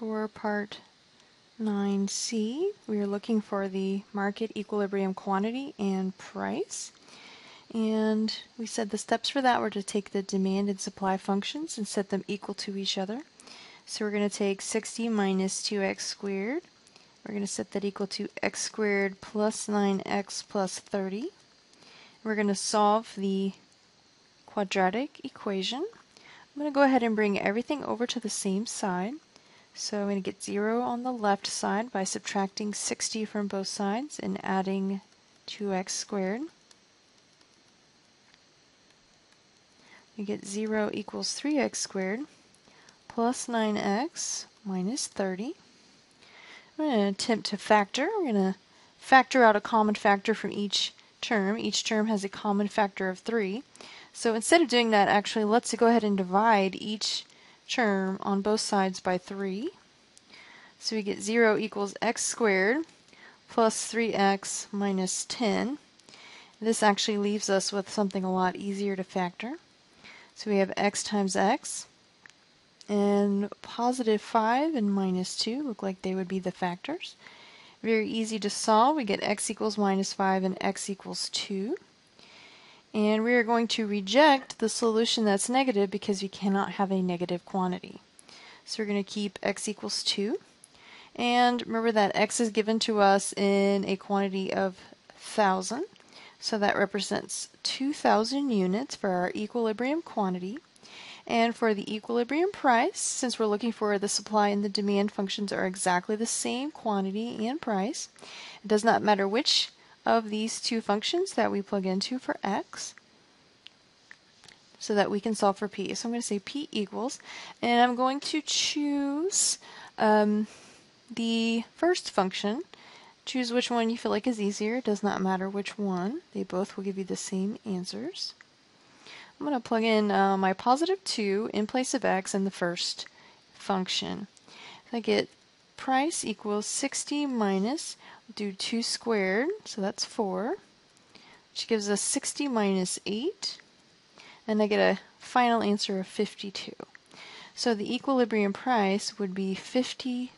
For part 9C, we are looking for the market equilibrium quantity and price. And we said the steps for that were to take the demand and supply functions and set them equal to each other. So we're going to take 60 minus 2x squared. We're going to set that equal to x squared plus 9x plus 30. We're going to solve the quadratic equation. I'm going to go ahead and bring everything over to the same side. So I'm going to get 0 on the left side by subtracting 60 from both sides and adding 2x squared. You get 0 equals 3x squared plus 9x minus 30. I'm going to attempt to factor. We're going to factor out a common factor from each term. Each term has a common factor of 3. So instead of doing that, actually, let's go ahead and divide each term on both sides by 3. So we get 0 equals x squared plus 3x minus 10. This actually leaves us with something a lot easier to factor. So we have x times x, and positive 5 and minus 2 look like they would be the factors. Very easy to solve. We get x equals minus 5 and x equals 2. And we are going to reject the solution that's negative because we cannot have a negative quantity. So we're going to keep x equals 2. And remember that x is given to us in a quantity of 1,000. So that represents 2,000 units for our equilibrium quantity. And for the equilibrium price, since we're looking for the supply and the demand functions are exactly the same quantity and price, it does not matter which of these two functions that we plug into for x, so that we can solve for p. So I'm going to say p equals, and I'm going to choose the first function. Choose which one you feel like is easier. It does not matter which one. They both will give you the same answers. I'm going to plug in my positive 2 in place of x in the first function. I get price equals 60 minus, do 2 squared, so that's 4, which gives us 60 minus 8, and I get a final answer of 52. So the equilibrium price would be $52.